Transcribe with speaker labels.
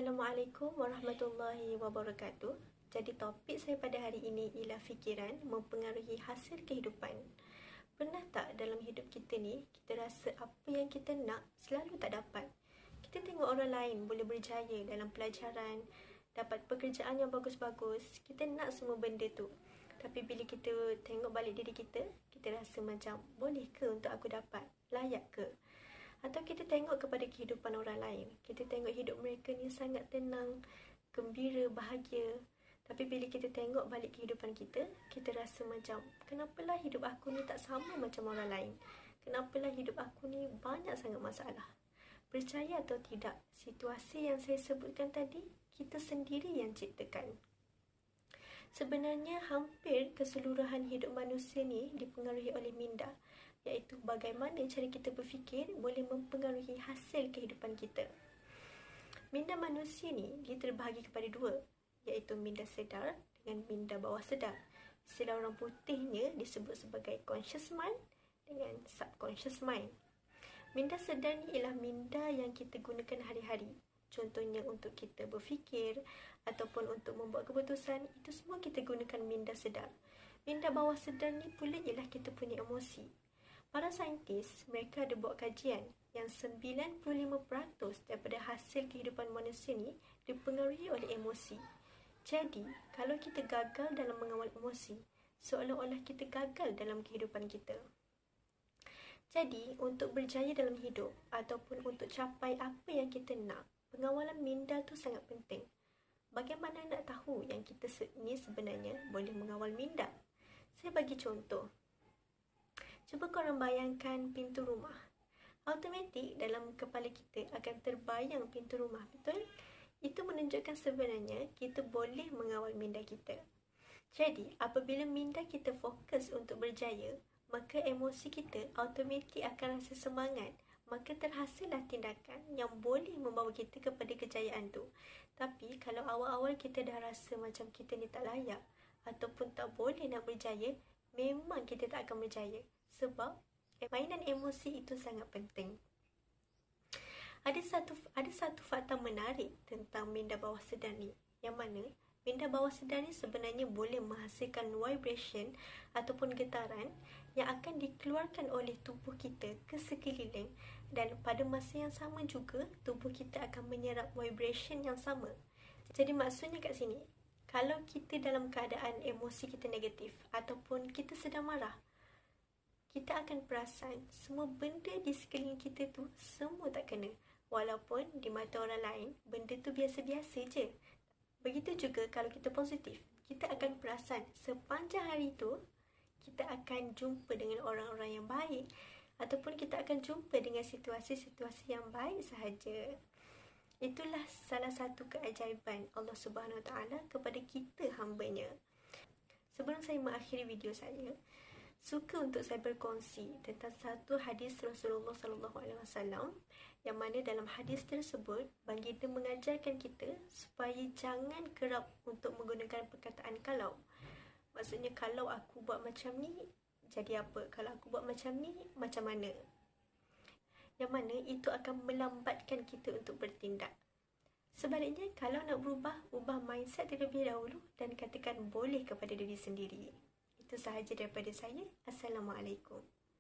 Speaker 1: Assalamualaikum warahmatullahi wabarakatuh. Jadi topik saya pada hari ini ialah fikiran mempengaruhi hasil kehidupan. Pernah tak dalam hidup kita ni, kita rasa apa yang kita nak selalu tak dapat? Kita tengok orang lain boleh berjaya dalam pelajaran, dapat pekerjaan yang bagus-bagus. Kita nak semua benda tu. Tapi bila kita tengok balik diri kita, kita rasa macam, boleh ke untuk aku dapat? Layak ke? Atau kita tengok kepada kehidupan orang lain. Kita tengok hidup mereka ni sangat tenang, gembira, bahagia. Tapi bila kita tengok balik kehidupan kita, kita rasa macam, kenapalah hidup aku ni tak sama macam orang lain? Kenapalah hidup aku ni banyak sangat masalah? Percaya atau tidak, situasi yang saya sebutkan tadi, kita sendiri yang ciptakan. Sebenarnya hampir keseluruhan hidup manusia ni dipengaruhi oleh minda, iaitu bagaimana cara kita berfikir boleh mempengaruhi hasil kehidupan kita. Minda manusia ni dia terbahagi kepada dua, iaitu minda sedar dengan minda bawah sedar. Istilah orang putihnya disebut sebagai conscious mind dengan subconscious mind. Minda sedar ni ialah minda yang kita gunakan hari-hari. Contohnya untuk kita berfikir ataupun untuk membuat keputusan, itu semua kita gunakan minda sedar. Minda bawah sedar ni pula ialah kita punya emosi. Para saintis, mereka ada buat kajian yang 95% daripada hasil kehidupan manusia ni dipengaruhi oleh emosi. Jadi, kalau kita gagal dalam mengawal emosi, seolah-olah kita gagal dalam kehidupan kita. Jadi, untuk berjaya dalam hidup ataupun untuk capai apa yang kita nak, pengawalan minda tu sangat penting. Bagaimana nak tahu yang kita ni sebenarnya boleh mengawal minda? Saya bagi contoh. Cuba korang bayangkan pintu rumah. Automatik dalam kepala kita akan terbayang pintu rumah, betul? Itu menunjukkan sebenarnya kita boleh mengawal minda kita. Jadi, apabila minda kita fokus untuk berjaya, maka emosi kita automatik akan rasa semangat. Maka terhasillah tindakan yang boleh membawa kita kepada kejayaan tu. Tapi kalau awal-awal kita dah rasa macam kita ni tak layak ataupun tak boleh nak berjaya, memang kita tak akan berjaya. Sebab mainan emosi itu sangat penting. Ada satu fakta menarik tentang minda bawah sedar ni, yang mana minda bawah sedar ni sebenarnya boleh menghasilkan vibration ataupun getaran yang akan dikeluarkan oleh tubuh kita ke sekeliling, dan pada masa yang sama juga tubuh kita akan menyerap vibration yang sama. Jadi maksudnya kat sini, kalau kita dalam keadaan emosi kita negatif ataupun kita sedang marah, kita akan perasan semua benda di sekeliling kita tu semua tak kena. Walaupun di mata orang lain, benda tu biasa-biasa je. Begitu juga kalau kita positif, kita akan perasan sepanjang hari tu, kita akan jumpa dengan orang-orang yang baik ataupun kita akan jumpa dengan situasi-situasi yang baik sahaja. Itulah salah satu keajaiban Allah Subhanahu Wa Taala kepada kita hamba-Nya. Sebelum saya mengakhiri video saya, suka untuk saya berkongsi tentang satu hadis Rasulullah SAW, yang mana dalam hadis tersebut baginda mengajarkan kita supaya jangan kerap untuk menggunakan perkataan kalau. Maksudnya kalau aku buat macam ni, jadi apa? Kalau aku buat macam ni, macam mana? Yang mana itu akan melambatkan kita untuk bertindak. Sebaliknya, kalau nak berubah, ubah mindset terlebih dahulu dan katakan boleh kepada diri sendiri. Itu sahaja daripada saya. Assalamualaikum.